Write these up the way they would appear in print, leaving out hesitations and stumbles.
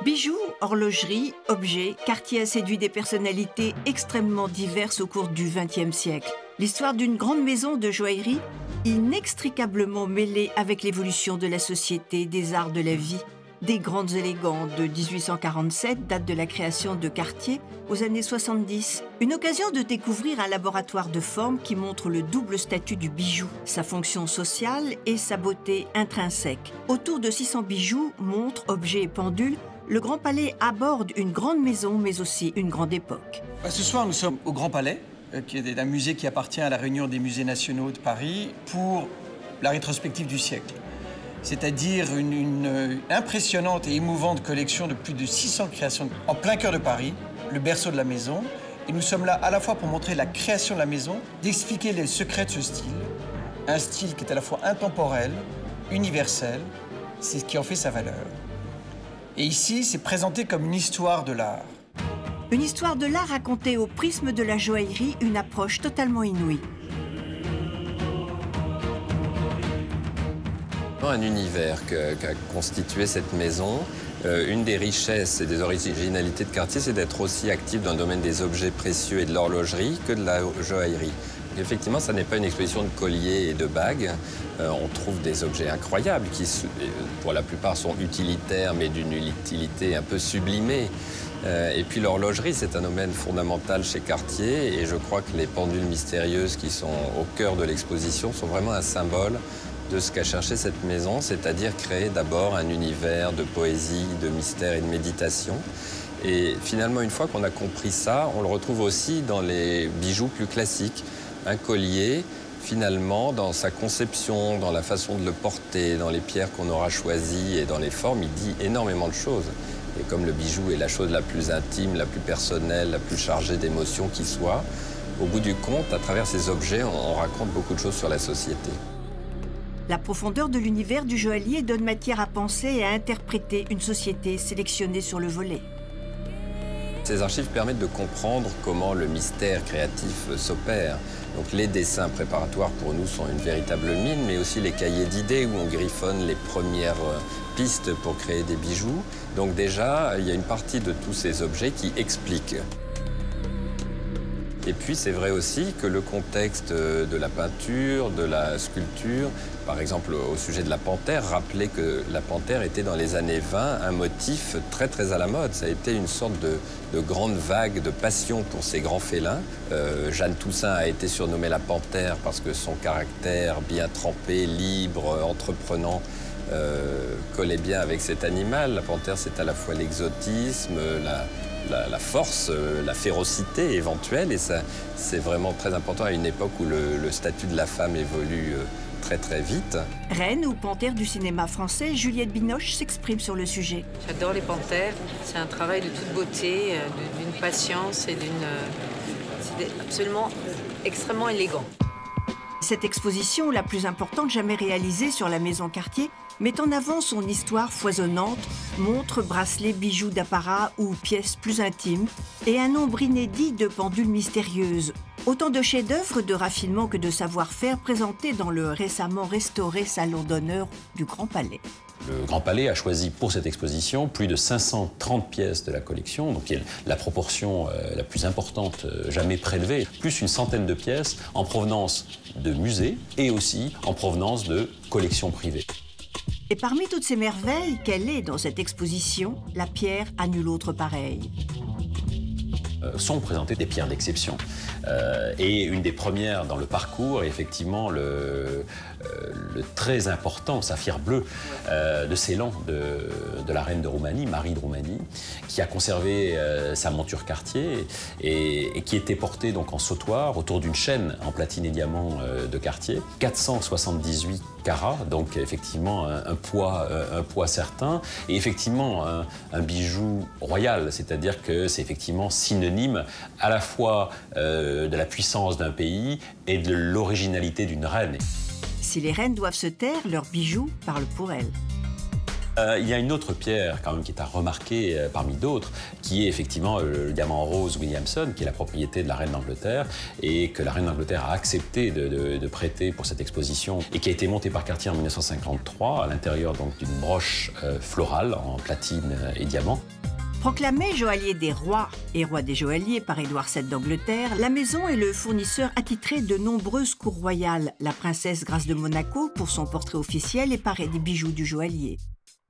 Bijoux, horlogerie, objets, Cartier a séduit des personnalités extrêmement diverses au cours du XXe siècle. L'histoire d'une grande maison de joaillerie inextricablement mêlée avec l'évolution de la société, des arts de la vie. Des grandes élégantes de 1847 date de la création de Cartier aux années 70. Une occasion de découvrir un laboratoire de forme qui montre le double statut du bijou, sa fonction sociale et sa beauté intrinsèque. Autour de 600 bijoux, montres, objets et pendules, le Grand Palais aborde une grande maison mais aussi une grande époque. Ce soir, nous sommes au Grand Palais, qui est un musée qui appartient à la Réunion des musées nationaux de Paris, pour la rétrospective du siècle. C'est-à-dire une impressionnante et émouvante collection de plus de 600 créations en plein cœur de Paris, le berceau de la maison. Et nous sommes là à la fois pour montrer la création de la maison, d'expliquer les secrets de ce style. Un style qui est à la fois intemporel, universel, c'est ce qui en fait sa valeur. Et ici, c'est présenté comme une histoire de l'art. Une histoire de l'art racontée au prisme de la joaillerie, une approche totalement inouïe. Un univers qu'a constitué cette maison. Une des richesses et des originalités de Cartier, c'est d'être aussi actif dans le domaine des objets précieux et de l'horlogerie que de la joaillerie. Effectivement, ça n'est pas une exposition de colliers et de bagues. On trouve des objets incroyables qui, pour la plupart, sont utilitaires, mais d'une utilité un peu sublimée. Et puis l'horlogerie, c'est un domaine fondamental chez Cartier. Et je crois que les pendules mystérieuses qui sont au cœur de l'exposition sont vraiment un symbole de ce qu'a cherché cette maison, c'est-à-dire créer d'abord un univers de poésie, de mystère et de méditation. Et finalement, une fois qu'on a compris ça, on le retrouve aussi dans les bijoux plus classiques. Un collier, finalement, dans sa conception, dans la façon de le porter, dans les pierres qu'on aura choisies et dans les formes, il dit énormément de choses. Et comme le bijou est la chose la plus intime, la plus personnelle, la plus chargée d'émotions qui soit, au bout du compte, à travers ces objets, on raconte beaucoup de choses sur la société. La profondeur de l'univers du joaillier donne matière à penser et à interpréter une société sélectionnée sur le volet. Ces archives permettent de comprendre comment le mystère créatif s'opère. Donc les dessins préparatoires pour nous sont une véritable mine, mais aussi les cahiers d'idées où on griffonne les premières pistes pour créer des bijoux. Donc déjà, il y a une partie de tous ces objets qui expliquent. Et puis c'est vrai aussi que le contexte de la peinture, de la sculpture, par exemple au sujet de la panthère, rappelait que la panthère était dans les années 20 un motif très très à la mode. Ça a été une sorte de grande vague de passion pour ces grands félins. Jeanne Toussaint a été surnommée la panthère parce que son caractère bien trempé, libre, entreprenant, collait bien avec cet animal. La panthère, c'est à la fois l'exotisme, la force, la férocité éventuelle, et ça, c'est vraiment très important à une époque où le statut de la femme évolue très très vite. Reine ou panthère du cinéma français, Juliette Binoche s'exprime sur le sujet. J'adore les panthères, c'est un travail de toute beauté, d'une patience et c'est absolument extrêmement élégant. Cette exposition, la plus importante jamais réalisée sur la maison Cartier, met en avant son histoire foisonnante, montres, bracelets, bijoux d'apparat ou pièces plus intimes, et un nombre inédit de pendules mystérieuses. Autant de chefs-d'œuvre, de raffinement que de savoir-faire présentés dans le récemment restauré Salon d'honneur du Grand Palais. Le Grand Palais a choisi pour cette exposition plus de 530 pièces de la collection, donc qui est la proportion la plus importante jamais prélevée, plus une centaine de pièces en provenance de musées et aussi en provenance de collections privées. Et parmi toutes ces merveilles, quelle est dans cette exposition la pierre à nul autre pareille? Sont présentées des pierres d'exception. Et une des premières dans le parcours est effectivement le très important saphir bleu de Ceylan, de la reine de Roumanie, Marie de Roumanie, qui a conservé sa monture Cartier et qui était portée donc en sautoir autour d'une chaîne en platine et diamant de Cartier. 478 carats, donc effectivement un poids certain, et effectivement un bijou royal, c'est-à-dire que c'est effectivement synonyme à la fois de la puissance d'un pays et de l'originalité d'une reine. Si les reines doivent se taire, leurs bijoux parlent pour elles. Il y a une autre pierre quand même qui est à remarquer parmi d'autres, qui est effectivement le diamant rose Williamson, qui est la propriété de la reine d'Angleterre et que la reine d'Angleterre a accepté de prêter pour cette exposition et qui a été monté par Cartier en 1953 à l'intérieur donc d'une broche florale en platine et diamant. Proclamé joaillier des rois et roi des joailliers par Édouard VII d'Angleterre, la maison est le fournisseur attitré de nombreuses cours royales. La princesse Grâce de Monaco, pour son portrait officiel, est parée des bijoux du joaillier.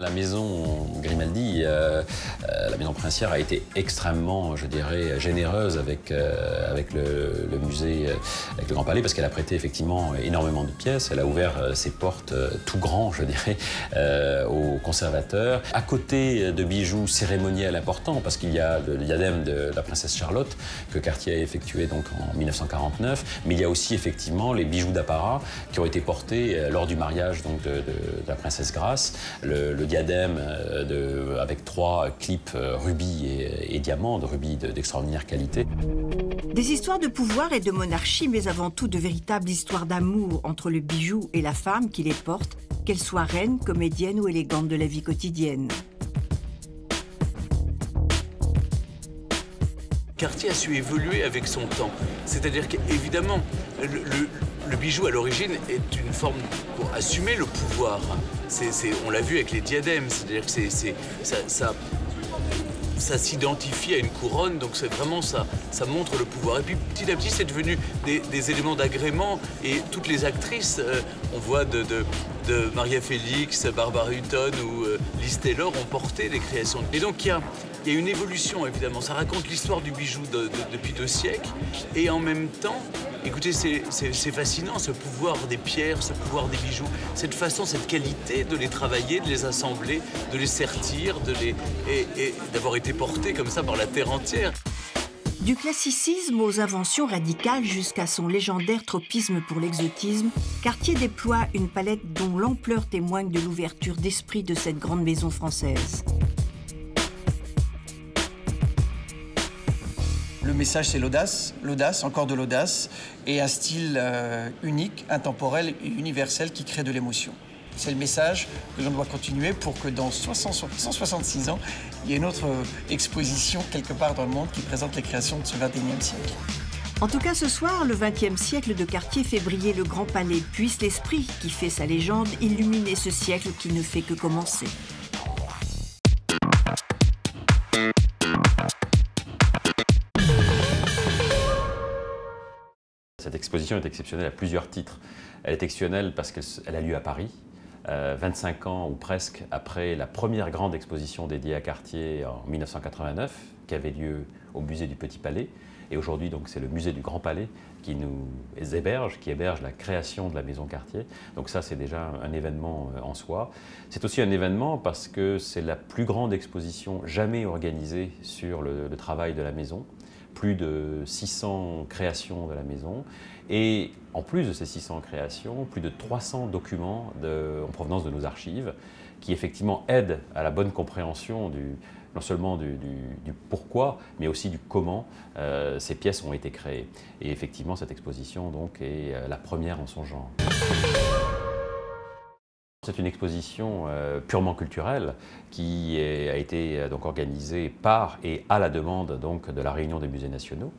La maison Grimaldi, la maison princière, a été extrêmement, je dirais, généreuse avec le musée, avec le Grand Palais, parce qu'elle a prêté effectivement énormément de pièces. Elle a ouvert ses portes tout grands, je dirais, aux conservateurs. À côté de bijoux cérémoniels importants, parce qu'il y a le diadème de la princesse Charlotte, que Cartier a effectué donc en 1949, mais il y a aussi effectivement les bijoux d'apparat qui ont été portés lors du mariage donc, de la princesse Grace. Le diadème avec 3 clips rubis et diamants, de rubis d'extraordinaire qualité. Des histoires de pouvoir et de monarchie, mais avant tout de véritables histoires d'amour entre le bijou et la femme qui les porte, qu'elle soit reine, comédienne ou élégante de la vie quotidienne. Cartier a su évoluer avec son temps. C'est-à-dire qu'évidemment, le bijou à l'origine est une forme pour assumer le pouvoir. On l'a vu avec les diadèmes, c'est-à-dire que ça s'identifie à une couronne, donc c'est vraiment ça montre le pouvoir. Et puis petit à petit, c'est devenu des éléments d'agrément et toutes les actrices, on voit de Maria Félix, Barbara Hutton ou Liz Taylor ont porté les créations. Et donc il y a une évolution évidemment, ça raconte l'histoire du bijou depuis 2 siècles et en même temps, écoutez, c'est fascinant ce pouvoir des pierres, ce pouvoir des bijoux, cette façon, cette qualité de les travailler, de les assembler, de les sertir, et d'avoir été portés comme ça par la terre entière. Du classicisme aux inventions radicales jusqu'à son légendaire tropisme pour l'exotisme, Cartier déploie une palette dont l'ampleur témoigne de l'ouverture d'esprit de cette grande maison française. Le message, c'est l'audace, encore de l'audace, et un style unique, intemporel et universel qui crée de l'émotion. C'est le message que l'on doit continuer pour que dans 166 ans, il y ait une autre exposition quelque part dans le monde qui présente les créations de ce XXIe siècle. En tout cas, ce soir, le XXe siècle de Cartier fait briller le Grand Palais, puisse l'esprit qui fait sa légende illuminer ce siècle qui ne fait que commencer. Cette exposition est exceptionnelle à plusieurs titres. Elle est exceptionnelle parce qu'elle a lieu à Paris, 25 ans ou presque après la première grande exposition dédiée à Cartier en 1989, qui avait lieu au musée du Petit Palais. Et aujourd'hui, donc, c'est le musée du Grand Palais qui nous héberge, qui héberge la création de la maison Cartier. Donc ça, c'est déjà un événement en soi. C'est aussi un événement parce que c'est la plus grande exposition jamais organisée sur le travail de la maison. Plus de 600 créations de la maison et en plus de ces 600 créations, plus de 300 documents en provenance de nos archives qui effectivement aident à la bonne compréhension non seulement du pourquoi, mais aussi du comment ces pièces ont été créées. Et effectivement, cette exposition donc, est la première en son genre. C'est une exposition purement culturelle qui a été donc organisée par et à la demande donc, de la Réunion des musées nationaux.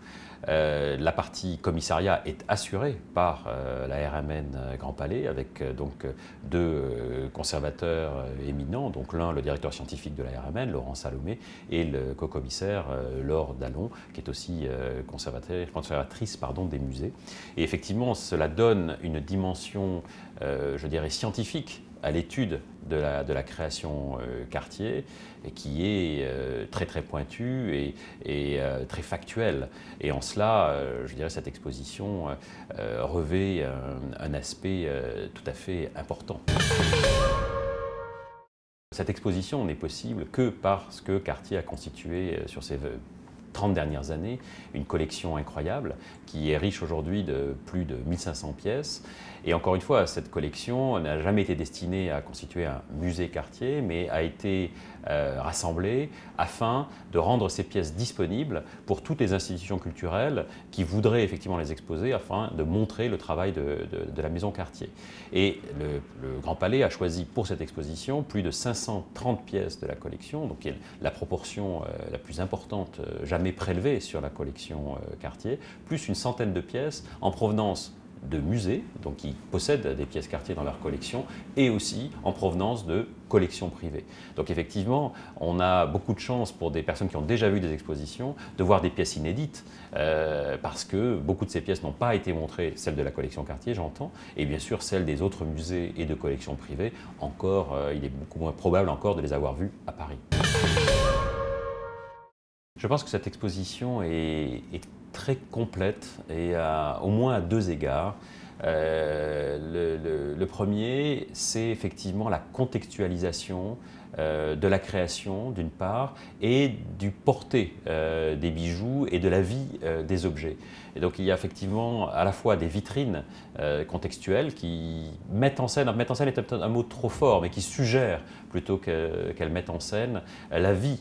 La partie commissariat est assurée par la RMN Grand Palais avec donc 2 conservateurs éminents, donc l'un le directeur scientifique de la RMN, Laurent Salomé, et le co-commissaire Laure Dallon, qui est aussi conservatrice des musées. Et effectivement, cela donne une dimension, je dirais, scientifique à l'étude de la création Cartier, et qui est très très pointue et très factuelle. Et en cela, je dirais, cette exposition revêt un aspect tout à fait important. Cette exposition n'est possible que parce que Cartier a constitué sur ses 30 dernières années, une collection incroyable qui est riche aujourd'hui de plus de 1500 pièces. Et encore une fois, cette collection n'a jamais été destinée à constituer un musée Cartier, mais a été rassemblée afin de rendre ces pièces disponibles pour toutes les institutions culturelles qui voudraient effectivement les exposer afin de montrer le travail de la maison Cartier. Et le Grand Palais a choisi pour cette exposition plus de 530 pièces de la collection, donc la proportion la plus importante jamais prélevée sur la collection Cartier, plus une centaine de pièces en provenance de musées, donc qui possèdent des pièces Cartier dans leur collection, et aussi en provenance de collections privées. Donc effectivement, on a beaucoup de chance pour des personnes qui ont déjà vu des expositions de voir des pièces inédites, parce que beaucoup de ces pièces n'ont pas été montrées, celles de la collection Cartier, j'entends, et bien sûr celles des autres musées et de collections privées, encore, il est beaucoup moins probable encore de les avoir vues à Paris. Je pense que cette exposition est très complète et au moins à deux égards. Le premier, c'est effectivement la contextualisation de la création d'une part et du porté des bijoux et de la vie des objets. Et donc il y a effectivement à la fois des vitrines contextuelles qui mettent en scène est peut-être un mot trop fort, mais qui suggèrent plutôt qu'elles mettent en scène la vie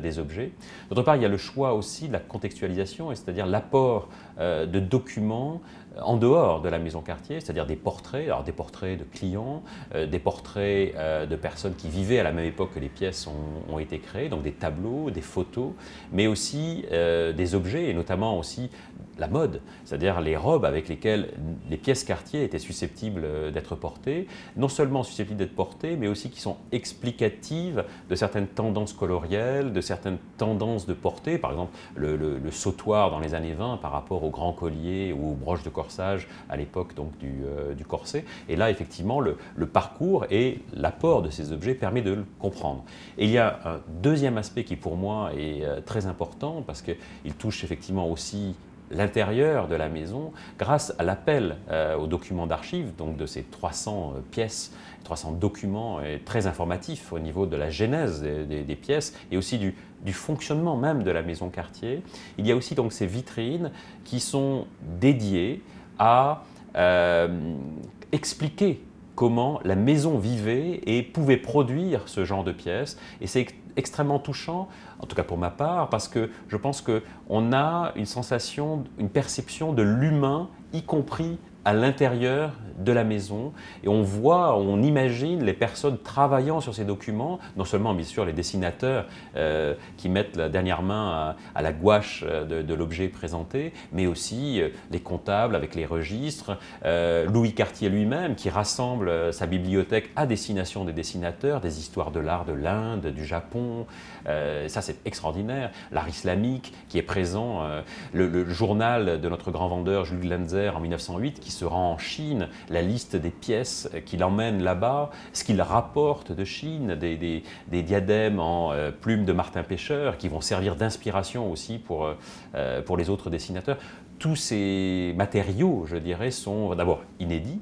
des objets. D'autre part, il y a le choix aussi de la contextualisation, c'est-à-dire l'apport de documents en dehors de la maison Cartier, c'est-à-dire des portraits, alors des portraits de clients, des portraits de personnes qui vivaient à la même époque que les pièces ont été créées, donc des tableaux, des photos, mais aussi des objets, et notamment aussi la mode, c'est-à-dire les robes avec lesquelles les pièces Cartier étaient susceptibles d'être portées, non seulement susceptibles d'être portées, mais aussi qui sont explicatives de certaines tendances colorielles, de certaines tendances de portée, par exemple le sautoir dans les années 20 par rapport au grand collier ou aux broches de corsage à l'époque donc du corset. Et là, effectivement, le parcours et l'apport de ces objets permet de le comprendre. Et il y a un deuxième aspect qui, pour moi, est très important parce qu'il touche effectivement aussi l'intérieur de la maison grâce à l'appel aux documents d'archives, donc de ces 300 pièces, 300 documents très informatifs au niveau de la genèse des pièces et aussi du fonctionnement même de la maison Cartier. Il y a aussi donc ces vitrines qui sont dédiées à expliquer comment la maison vivait et pouvait produire ce genre de pièces. Et c'est extrêmement touchant, en tout cas pour ma part, parce que je pense qu'on a une sensation, une perception de l'humain, y compris à l'intérieur de la maison, et on voit, on imagine les personnes travaillant sur ces documents, non seulement bien sûr les dessinateurs qui mettent la dernière main à la gouache de l'objet présenté, mais aussi les comptables avec les registres, Louis Cartier lui-même qui rassemble sa bibliothèque à destination des dessinateurs, des histoires de l'art de l'Inde, du Japon, ça c'est extraordinaire, l'art islamique qui est présent, le journal de notre grand vendeur Jules Glanzer en 1908 qui se rend en Chine, la liste des pièces qu'il emmène là-bas, ce qu'il rapporte de Chine, des diadèmes en plumes de Martin Pêcheur qui vont servir d'inspiration aussi pour les autres dessinateurs. Tous ces matériaux, je dirais, sont d'abord inédits,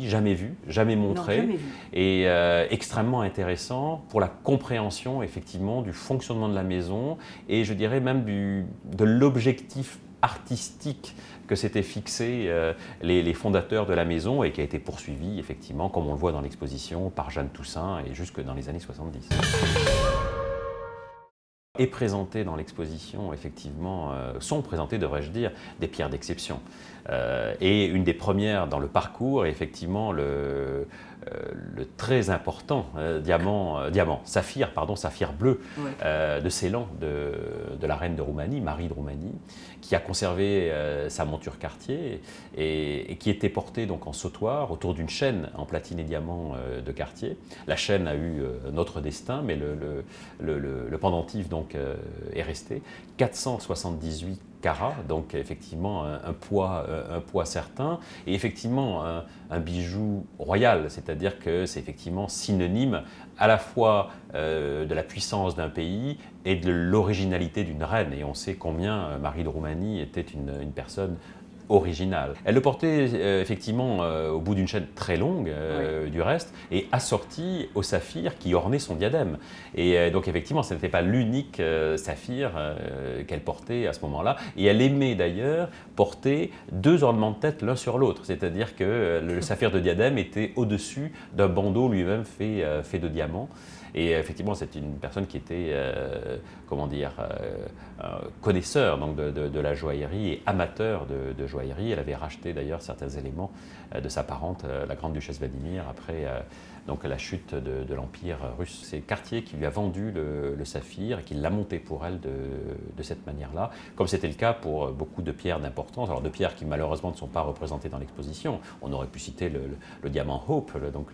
jamais vus, jamais montrés, jamais vu. et extrêmement intéressants pour la compréhension effectivement du fonctionnement de la maison et je dirais même de l'objectif artistique que s'étaient fixés les fondateurs de la maison et qui a été poursuivi effectivement, comme on le voit dans l'exposition, par Jeanne Toussaint et jusque dans les années 70. Et présenté dans l'exposition, effectivement, sont présentées, devrais-je dire, des pierres d'exception. Et une des premières dans le parcours est effectivement le très important saphir bleu de Ceylan, de la reine de Roumanie, Marie de Roumanie, qui a conservé sa monture Cartier et qui était portée donc en sautoir autour d'une chaîne en platine et diamant de Cartier. La chaîne a eu notre destin, mais le pendentif donc est resté. 478 carats, donc effectivement un poids certain, et effectivement un bijou royal, c'est-à-dire que c'est effectivement synonyme à la fois de la puissance d'un pays et de l'originalité d'une reine, et on sait combien Marie de Roumanie était une personne original. Elle le portait effectivement au bout d'une chaîne très longue du reste et assortie au saphir qui ornait son diadème. Et donc effectivement, ce n'était pas l'unique saphir qu'elle portait à ce moment-là. Et elle aimait d'ailleurs porter 2 ornements de tête l'un sur l'autre, c'est-à-dire que le saphir de diadème était au-dessus d'un bandeau lui-même fait de diamants. Et effectivement, c'est une personne qui était, comment dire, connaisseur donc, de la joaillerie et amateur de joaillerie. Elle avait racheté d'ailleurs certains éléments de sa parente, la grande duchesse Vladimir, après donc, la chute de l'Empire russe. C'est Cartier qui lui a vendu le saphir et qui l'a monté pour elle de cette manière-là, comme c'était le cas pour beaucoup de pierres d'importance, alors de pierres qui malheureusement ne sont pas représentées dans l'exposition. On aurait pu citer le diamant Hope, donc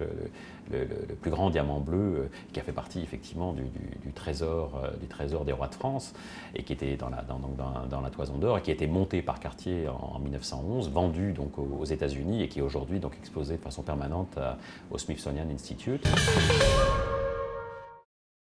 le plus grand diamant bleu qui a fait partie effectivement du trésor des rois de France et qui était dans la toison d'or et qui a été monté par Cartier en 1911, vendu donc aux États-Unis et qui est aujourd'hui donc exposé de façon permanente au Smithsonian Institute.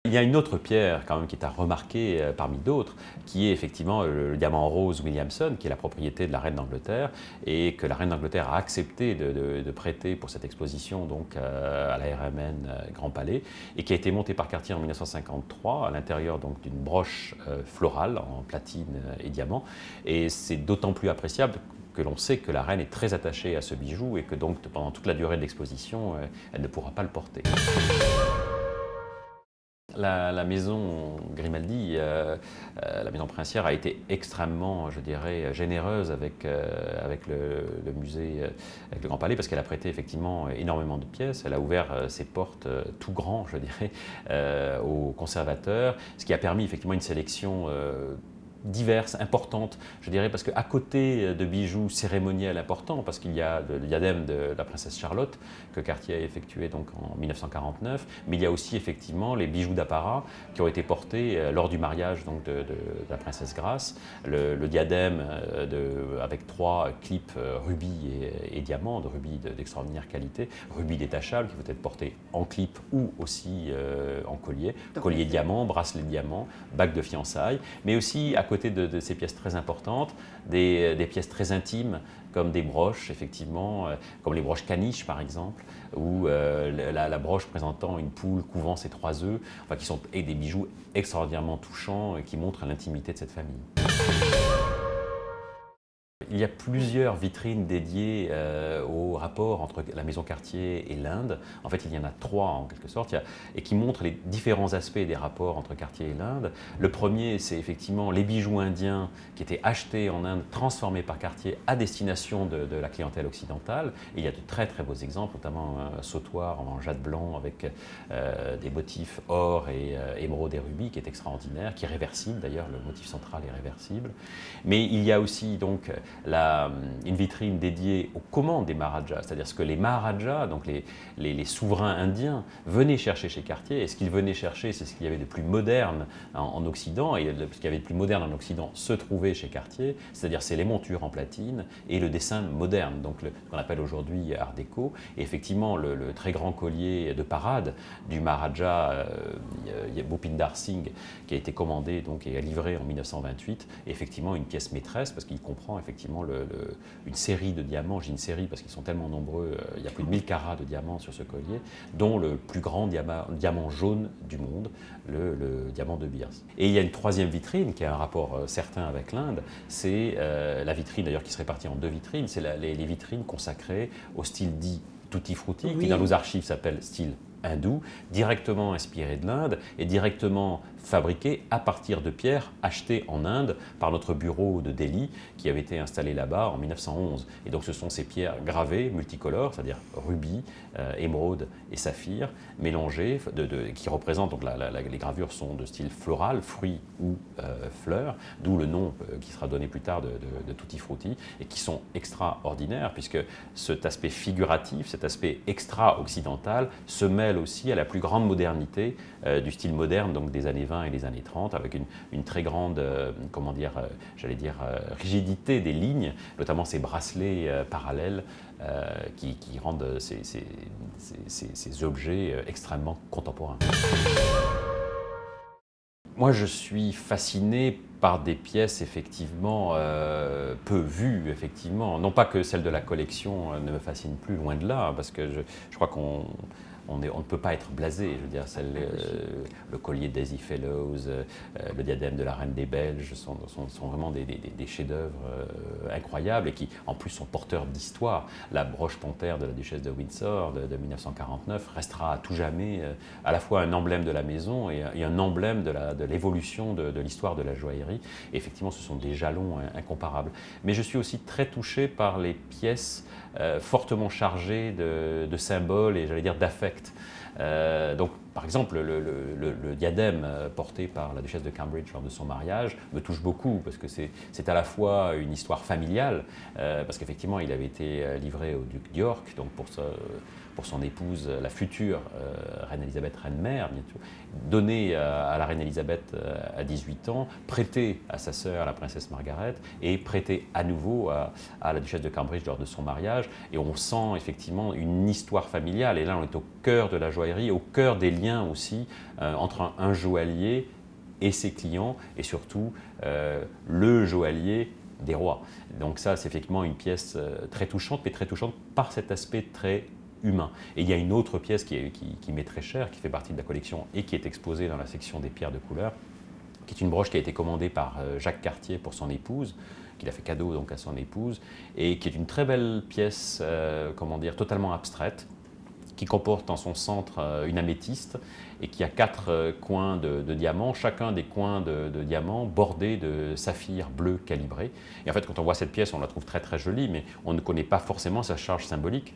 Il y a une autre pierre quand même qui est à remarquer parmi d'autres, qui est effectivement le diamant rose Williamson, qui est la propriété de la reine d'Angleterre et que la reine d'Angleterre a accepté de prêter pour cette exposition donc, à la RMN Grand Palais et qui a été monté par Cartier en 1953 à l'intérieur donc d'une broche florale en platine et diamant. Et c'est d'autant plus appréciable que l'on sait que la reine est très attachée à ce bijou et que donc pendant toute la durée de l'exposition, elle ne pourra pas le porter. La maison Grimaldi, la maison princière, a été extrêmement, je dirais, généreuse avec le musée, avec le Grand Palais, parce qu'elle a prêté effectivement énormément de pièces. Elle a ouvert ses portes tout grand, je dirais, aux conservateurs, ce qui a permis effectivement une sélection diverses, importantes, je dirais, parce qu'à côté de bijoux cérémoniels importants, parce qu'il y a le diadème de la princesse Charlotte que Cartier a effectué donc en 1949, mais il y a aussi effectivement les bijoux d'apparat qui ont été portés lors du mariage donc, de la princesse Grace, le diadème avec 3 clips rubis et diamants, de rubis d'extraordinaire qualité, rubis détachables qui peuvent être portés en clip ou aussi en collier, collier diamant, bracelet diamant, bague de fiançailles, mais aussi à côté de ces pièces très importantes, des pièces très intimes, comme des broches, effectivement, comme les broches caniches, par exemple, ou la broche présentant une poule couvant ses 3 œufs, enfin, qui sont des bijoux extraordinairement touchants et qui montrent l'intimité de cette famille. Il y a plusieurs vitrines dédiées au rapport entre la maison Cartier et l'Inde. En fait, il y en a 3 en quelque sorte, et qui montrent les différents aspects des rapports entre Cartier et l'Inde. Le premier, c'est effectivement les bijoux indiens qui étaient achetés en Inde, transformés par Cartier à destination de la clientèle occidentale. Et il y a de très très beaux exemples, notamment un sautoir en jade blanc avec des motifs or et émeraude et rubis qui est extraordinaire, qui est réversible d'ailleurs, le motif central est réversible. Mais il y a aussi donc une vitrine dédiée aux commandes des Maharajas, c'est-à-dire ce que les Maharajas, donc les souverains indiens, venaient chercher chez Cartier. Et ce qu'ils venaient chercher, c'est ce qu'il y avait de plus moderne en Occident, et ce qu'il y avait de plus moderne en Occident se trouvait chez Cartier, c'est-à-dire c'est les montures en platine et le dessin moderne, donc qu'on appelle aujourd'hui Art déco. Et effectivement, le très grand collier de parade du Maharaja Bhupinder Singh, qui a été commandé donc, et livré en 1928, est effectivement une pièce maîtresse, parce qu'il comprend effectivement une série de diamants, j'ai une série parce qu'ils sont tellement nombreux, il y a plus de 1000 carats de diamants sur ce collier, dont le plus grand diamant jaune du monde, le diamant de Beers. Et il y a une troisième vitrine qui a un rapport certain avec l'Inde, c'est la vitrine d'ailleurs qui se répartit en 2 vitrines, c'est les vitrines consacrées au style dit tutti frutti, qui dans nos archives s'appelle style hindou, directement inspiré de l'Inde et directement fabriqué à partir de pierres achetées en Inde par notre bureau de Delhi qui avait été installé là-bas en 1911. Et donc ce sont ces pierres gravées, multicolores, c'est-à-dire rubis, émeraude et saphir, mélangées, qui représentent, donc les gravures sont de style floral, fruits ou fleurs, d'où le nom qui sera donné plus tard de Tutti Frutti, et qui sont extraordinaires puisque cet aspect figuratif, cet aspect extra-occidental se mêle aussi à la plus grande modernité du style moderne, donc des années 20 et les années 30, avec une très grande, comment dire, j'allais dire, rigidité des lignes, notamment ces bracelets parallèles qui rendent ces objets extrêmement contemporains. Moi, je suis fasciné par des pièces effectivement peu vues, effectivement. Non pas que celle de la collection ne me fascine plus, loin de là, parce que je crois on ne peut pas être blasé. Je veux dire, le collier de Daisy Fellows, le diadème de la Reine des Belges sont vraiment des chefs-d'œuvre incroyables et qui, en plus, sont porteurs d'histoire. La broche panthère de la duchesse de Windsor de 1949 restera à tout jamais à la fois un emblème de la maison et un emblème de l'évolution de l'histoire de la joaillerie. Et effectivement, ce sont des jalons incomparables. Mais je suis aussi très touché par les pièces fortement chargées de symboles et, j'allais dire, d'affect. Donc, par exemple, le diadème porté par la duchesse de Cambridge lors de son mariage me touche beaucoup parce que c'est à la fois une histoire familiale, parce qu'effectivement, il avait été livré au duc d'York, donc pour son épouse, la future reine Elisabeth, reine-mère, donné à la reine Elisabeth à 18 ans, prêté à sa sœur, la princesse Margaret, et prêté à nouveau à la duchesse de Cambridge lors de son mariage. Et on sent effectivement une histoire familiale. Et là, on est au cœur de la joaillerie, au cœur des liens aussi entre un joaillier et ses clients, et surtout le joaillier des rois. Donc ça, c'est effectivement une pièce très touchante, mais très touchante par cet aspect très humain. Et il y a une autre pièce qui m'est très chère, qui fait partie de la collection et qui est exposée dans la section des pierres de couleur, qui est une broche qui a été commandée par Jacques Cartier pour son épouse, qu'il a fait cadeau donc à son épouse, et qui est une très belle pièce, comment dire, totalement abstraite, qui comporte en son centre une améthyste et qui a 4 coins de diamants, chacun des coins de diamants bordés de saphir bleu calibré. Et en fait, quand on voit cette pièce, on la trouve très très jolie, mais on ne connaît pas forcément sa charge symbolique.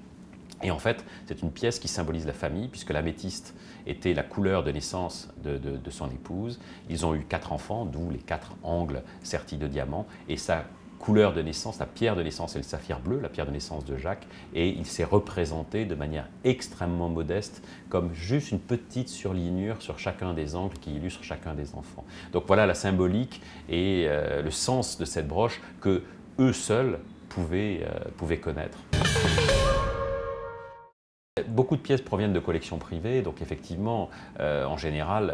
Et en fait, c'est une pièce qui symbolise la famille, puisque l'améthyste était la couleur de naissance de son épouse. Ils ont eu 4 enfants, d'où les 4 angles sertis de diamants. Et sa couleur de naissance, la pierre de naissance, c'est le saphir bleu, la pierre de naissance de Jacques. Et il s'est représenté de manière extrêmement modeste, comme juste une petite surlignure sur chacun des angles qui illustre chacun des enfants. Donc voilà la symbolique et le sens de cette broche que eux seuls pouvaient connaître. Beaucoup de pièces proviennent de collections privées, donc effectivement, en général,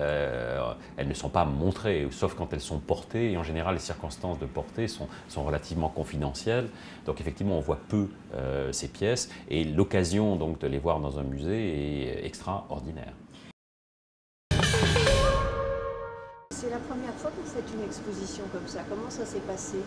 elles ne sont pas montrées, sauf quand elles sont portées, et en général, les circonstances de portée sont relativement confidentielles. Donc effectivement, on voit peu ces pièces, et l'occasion donc de les voir dans un musée est extraordinaire. C'est la première fois que vous faites une exposition comme ça. Comment ça s'est passé ?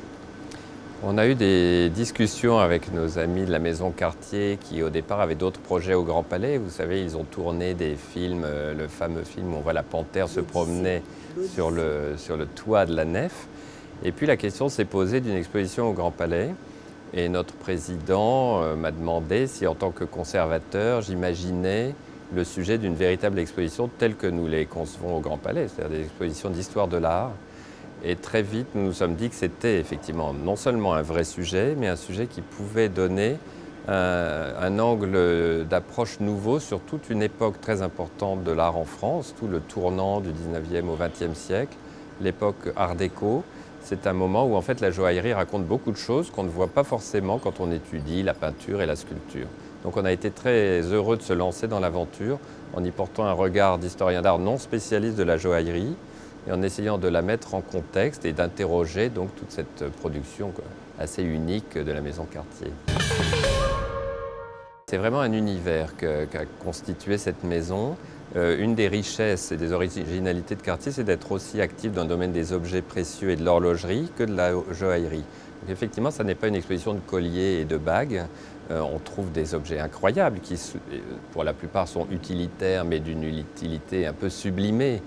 On a eu des discussions avec nos amis de la maison Cartier qui au départ avaient d'autres projets au Grand Palais. Vous savez, ils ont tourné des films, le fameux film où on voit la panthère se promener sur le toit de la nef. Et puis la question s'est posée d'une exposition au Grand Palais. Et notre président m'a demandé si en tant que conservateur, j'imaginais le sujet d'une véritable exposition telle que nous les concevons au Grand Palais, c'est-à-dire des expositions d'histoire de l'art. Et très vite, nous nous sommes dit que c'était effectivement non seulement un vrai sujet, mais un sujet qui pouvait donner un angle d'approche nouveau sur toute une époque très importante de l'art en France, tout le tournant du 19e au 20e siècle, l'époque Art déco. C'est un moment où en fait la joaillerie raconte beaucoup de choses qu'on ne voit pas forcément quand on étudie la peinture et la sculpture. Donc on a été très heureux de se lancer dans l'aventure en y portant un regard d'historien d'art non spécialiste de la joaillerie, et en essayant de la mettre en contexte et d'interroger donc toute cette production assez unique de la maison Cartier. C'est vraiment un univers qu'a constitué cette maison. Une des richesses et des originalités de Cartier, c'est d'être aussi actif dans le domaine des objets précieux et de l'horlogerie que de la joaillerie. Donc effectivement, ça n'est pas une exposition de colliers et de bagues. On trouve des objets incroyables qui, pour la plupart, sont utilitaires, mais d'une utilité un peu sublimée.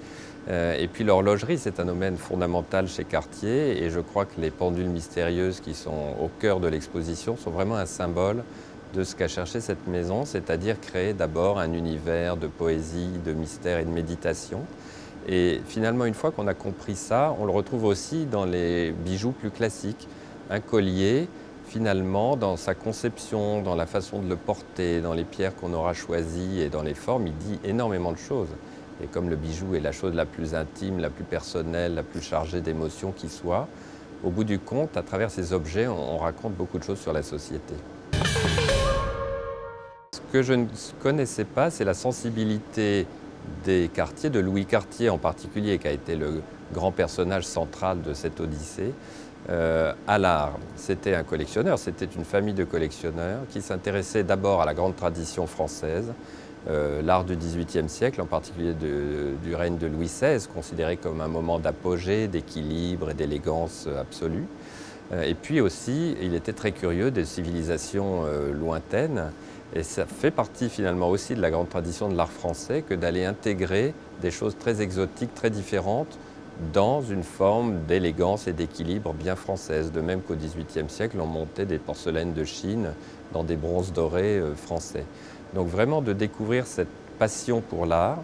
Et puis l'horlogerie, c'est un domaine fondamental chez Cartier et je crois que les pendules mystérieuses qui sont au cœur de l'exposition sont vraiment un symbole de ce qu'a cherché cette maison, c'est-à-dire créer d'abord un univers de poésie, de mystère et de méditation. Et finalement, une fois qu'on a compris ça, on le retrouve aussi dans les bijoux plus classiques. Un collier, finalement, dans sa conception, dans la façon de le porter, dans les pierres qu'on aura choisies et dans les formes, il dit énormément de choses. Et comme le bijou est la chose la plus intime, la plus personnelle, la plus chargée d'émotions qui soit, au bout du compte, à travers ces objets, on raconte beaucoup de choses sur la société. Ce que je ne connaissais pas, c'est la sensibilité des quartiers, de Louis Cartier en particulier, qui a été le grand personnage central de cette odyssée, à l'art. C'était un collectionneur, c'était une famille de collectionneurs qui s'intéressaient d'abord à la grande tradition française, l'art du XVIIIe siècle, en particulier du règne de Louis XVI, considéré comme un moment d'apogée, d'équilibre et d'élégance absolue. Et puis aussi, il était très curieux des civilisations lointaines. Et ça fait partie finalement aussi de la grande tradition de l'art français que d'aller intégrer des choses très exotiques, très différentes, dans une forme d'élégance et d'équilibre bien française. De même qu'au XVIIIe siècle, on montait des porcelaines de Chine dans des bronzes dorés français. Donc vraiment de découvrir cette passion pour l'art,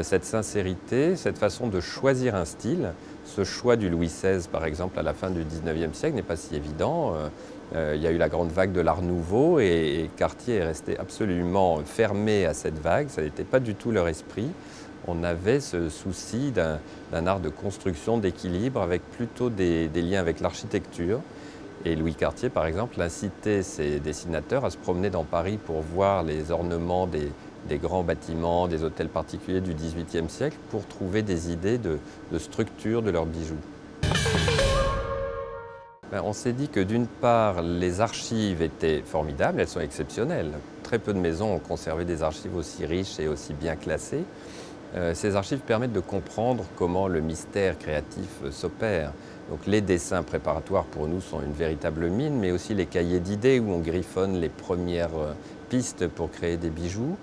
cette sincérité, cette façon de choisir un style. Ce choix du Louis XVI, par exemple, à la fin du XIXe siècle n'est pas si évident. Il y a eu la grande vague de l'Art Nouveau et Cartier est resté absolument fermé à cette vague. Ça n'était pas du tout leur esprit. On avait ce souci d'un art de construction, d'équilibre, avec plutôt des liens avec l'architecture. Et Louis Cartier, par exemple, incitait ses dessinateurs à se promener dans Paris pour voir les ornements des grands bâtiments, des hôtels particuliers du XVIIIe siècle, pour trouver des idées de structure de leurs bijoux. On s'est dit que d'une part, les archives étaient formidables, elles sont exceptionnelles. Très peu de maisons ont conservé des archives aussi riches et aussi bien classées. Ces archives permettent de comprendre comment le mystère créatif s'opère. Donc les dessins préparatoires pour nous sont une véritable mine, mais aussi les cahiers d'idées où on griffonne les premières pistes pour créer des bijoux.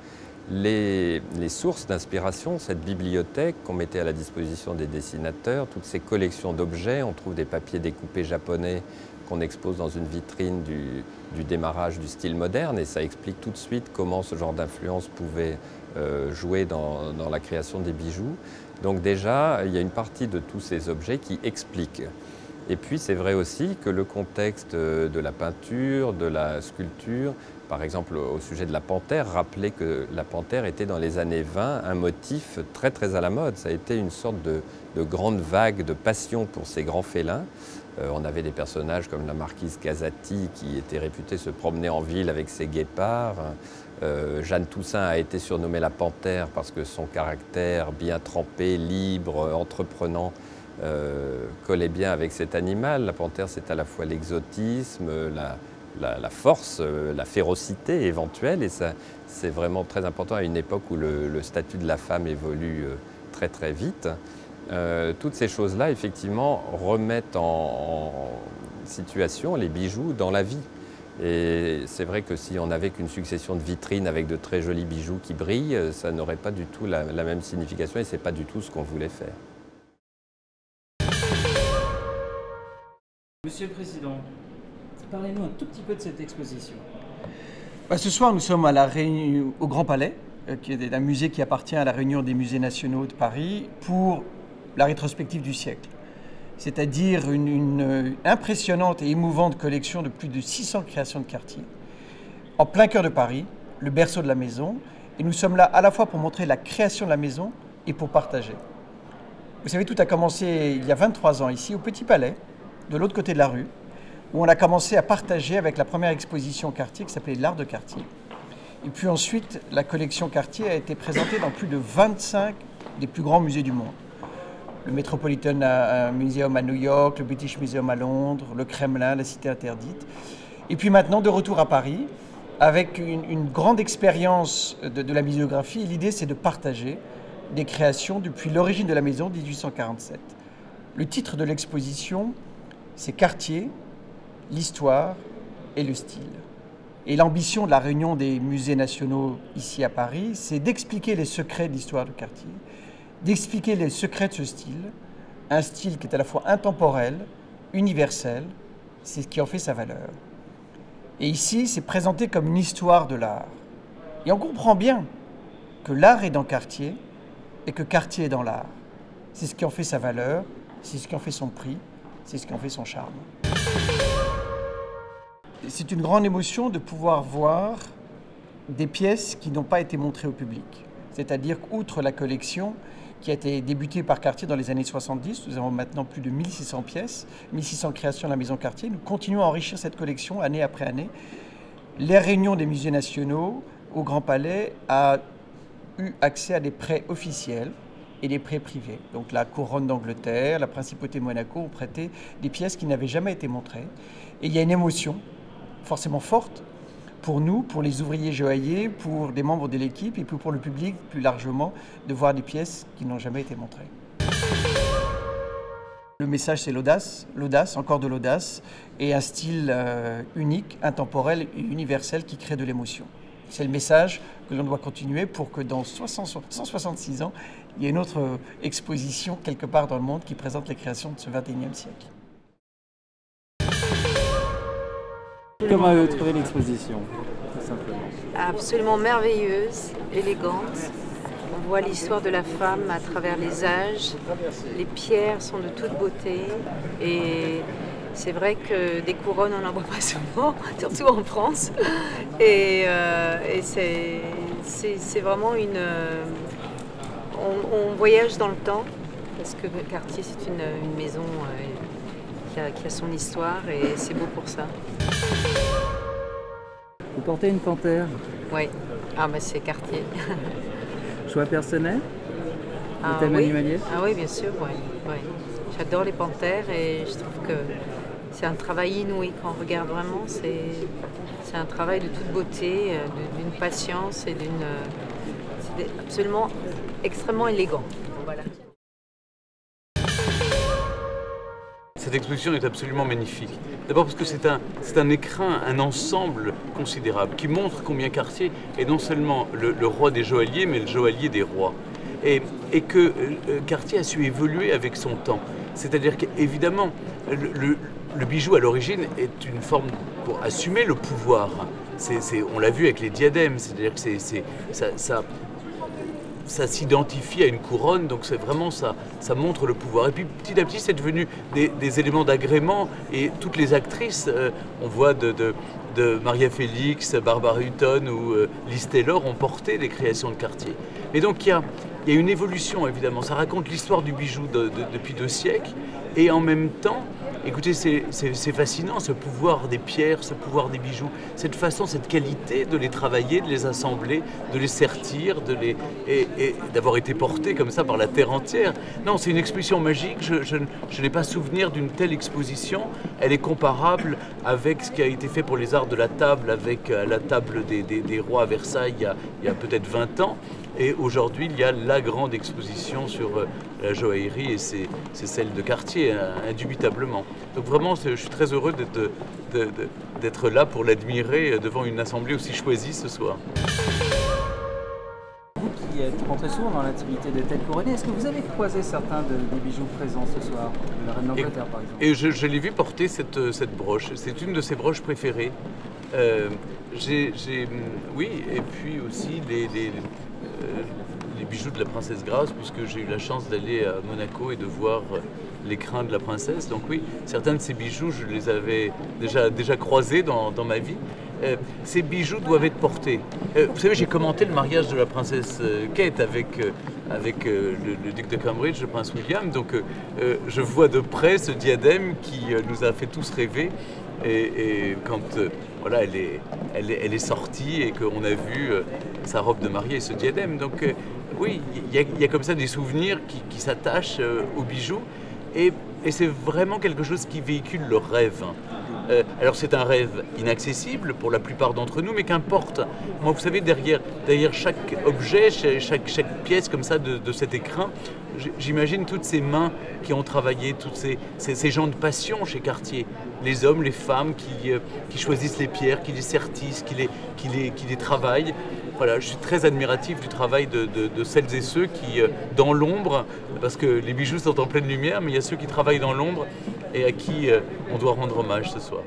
Les sources d'inspiration, cette bibliothèque qu'on mettait à la disposition des dessinateurs, toutes ces collections d'objets, on trouve des papiers découpés japonais qu'on expose dans une vitrine du démarrage du style moderne, et ça explique tout de suite comment ce genre d'influence pouvait jouer dans la création des bijoux. Donc déjà, il y a une partie de tous ces objets qui expliquent. Et puis c'est vrai aussi que le contexte de la peinture, de la sculpture, par exemple au sujet de la panthère, rappelait que la panthère était dans les années 20 un motif très très à la mode. Ça a été une sorte de grande vague de passion pour ces grands félins. On avait des personnages comme la marquise Casati qui était réputée se promener en ville avec ses guépards. Jeanne Toussaint a été surnommée la panthère parce que son caractère bien trempé, libre, entreprenant, collait bien avec cet animal. La panthère, c'est à la fois l'exotisme, la force, la férocité éventuelle, et ça, c'est vraiment très important à une époque où le statut de la femme évolue très très vite. Toutes ces choses-là, effectivement, remettent en situation les bijoux dans la vie. Et c'est vrai que si on n'avait qu'une succession de vitrines avec de très jolis bijoux qui brillent, ça n'aurait pas du tout la même signification, et ce n'est pas du tout ce qu'on voulait faire. Monsieur le Président, parlez-nous un tout petit peu de cette exposition. Ce soir, nous sommes au Grand Palais, qui est un musée qui appartient à la Réunion des musées nationaux de Paris, pour la rétrospective du siècle. C'est-à-dire une impressionnante et émouvante collection de plus de 600 créations de Cartier, en plein cœur de Paris, le berceau de la maison. Et nous sommes là à la fois pour montrer la création de la maison et pour partager. Vous savez, tout a commencé il y a 23 ans ici, au Petit Palais, de l'autre côté de la rue, où on a commencé à partager avec la première exposition Cartier qui s'appelait L'Art de Cartier. Et puis ensuite, la collection Cartier a été présentée dans plus de 25 des plus grands musées du monde. Le Metropolitan Museum à New York, le British Museum à Londres, le Kremlin, la Cité interdite. Et puis maintenant, de retour à Paris, avec une grande expérience de la muséographie. L'idée, c'est de partager des créations depuis l'origine de la maison, 1847. Le titre de l'exposition, c'est Cartier, l'histoire et le style. Et l'ambition de la Réunion des musées nationaux ici à Paris, c'est d'expliquer les secrets de l'histoire de Cartier, d'expliquer les secrets de ce style, un style qui est à la fois intemporel, universel, c'est ce qui en fait sa valeur. Et ici, c'est présenté comme une histoire de l'art. Et on comprend bien que l'art est dans Cartier et que Cartier est dans l'art. C'est ce qui en fait sa valeur, c'est ce qui en fait son prix, c'est ce qui en fait son charme. C'est une grande émotion de pouvoir voir des pièces qui n'ont pas été montrées au public. C'est-à-dire qu'outre la collection qui a été débutée par Cartier dans les années 70, nous avons maintenant plus de 1600 pièces, 1600 créations de la maison Cartier. Nous continuons à enrichir cette collection année après année. Les réunions des musées nationaux au Grand Palais a eu accès à des prêts officiels et des prêts privés. Donc la couronne d'Angleterre, la principauté de Monaco ont prêté des pièces qui n'avaient jamais été montrées. Et il y a une émotion forcément forte pour nous, pour les ouvriers joailliers, pour des membres de l'équipe et puis pour le public plus largement, de voir des pièces qui n'ont jamais été montrées. Le message, c'est l'audace, encore de l'audace, et un style unique, intemporel et universel qui crée de l'émotion. C'est le message que l'on doit continuer pour que dans 166 ans, il y ait une autre exposition quelque part dans le monde qui présente les créations de ce XXIe siècle. Comment avez-vous trouvé l'exposition, tout simplement? Absolument merveilleuse, élégante. On voit l'histoire de la femme à travers les âges. Les pierres sont de toute beauté. Et c'est vrai que des couronnes, on n'en voit pas souvent, surtout en France. Et c'est vraiment une... On voyage dans le temps, parce que Cartier, c'est une maison qui a son histoire, et c'est beau pour ça. Vous portez une panthère? Oui, c'est Cartier. Choix personnel? Le thème animalier? Ah oui, bien sûr, oui. J'adore les panthères et je trouve que c'est un travail inouï. Quand on regarde vraiment, c'est un travail de toute beauté, d'une patience et c'est absolument extrêmement élégant. Voilà. Cette exposition est absolument magnifique. D'abord parce que c'est un écrin, un ensemble considérable qui montre combien Cartier est non seulement le roi des joailliers, mais le joaillier des rois. Et que Cartier a su évoluer avec son temps. C'est-à-dire qu'évidemment, le bijou à l'origine est une forme pour assumer le pouvoir. On l'a vu avec les diadèmes, c'est-à-dire que ça s'identifie à une couronne, donc c'est vraiment ça montre le pouvoir. Et puis petit à petit, c'est devenu des éléments d'agrément, et toutes les actrices, on voit de Maria Félix, Barbara Hutton ou Liz Taylor ont porté les créations de Cartier. Et donc il y a une évolution, évidemment. Ça raconte l'histoire du bijou depuis 2 siècles, et en même temps, écoutez, c'est fascinant, ce pouvoir des pierres, ce pouvoir des bijoux, cette façon, cette qualité de les travailler, de les assembler, de les sertir, et d'avoir été portés comme ça par la terre entière. Non, c'est une exposition magique, je n'ai pas souvenir d'une telle exposition. Elle est comparable avec ce qui a été fait pour les arts de la table, avec la table des rois à Versailles il y a peut-être 20 ans. Et aujourd'hui, il y a la grande exposition sur la joaillerie, et c'est celle de Cartier, indubitablement. Donc vraiment, je suis très heureux d'être là pour l'admirer devant une assemblée aussi choisie ce soir. Vous qui êtes rentré souvent dans l'intimité de têtes couronnées, est-ce que vous avez croisé certains des bijoux présents ce soir, de la reine d'Angleterre par exemple? Et je l'ai vu porter cette broche, c'est une de ses broches préférées. Oui, et puis aussi les bijoux de la princesse Grace, puisque j'ai eu la chance d'aller à Monaco et de voir l'écrin de la princesse. Donc oui, certains de ces bijoux, je les avais déjà croisés dans ma vie. Ces bijoux doivent être portés. Vous savez, j'ai commenté le mariage de la princesse Kate avec le duc de Cambridge, le prince William. Donc je vois de près ce diadème qui nous a fait tous rêver. Et quand voilà, elle est sortie et qu'on a vu sa robe de mariée et ce diadème. Donc oui, il y a comme ça des souvenirs qui s'attachent aux bijoux. Et c'est vraiment quelque chose qui véhicule le rêve. Alors c'est un rêve inaccessible pour la plupart d'entre nous, mais qu'importe. Moi, vous savez, derrière chaque objet, chaque pièce comme ça de cet écrin, j'imagine toutes ces mains qui ont travaillé, tous ces gens de passion chez Cartier. Les hommes, les femmes qui choisissent les pierres, qui les sertissent, qui les travaillent. Voilà, je suis très admiratif du travail de celles et ceux qui, dans l'ombre, parce que les bijoux sont en pleine lumière, mais il y a ceux qui travaillent dans l'ombre et à qui on doit rendre hommage ce soir.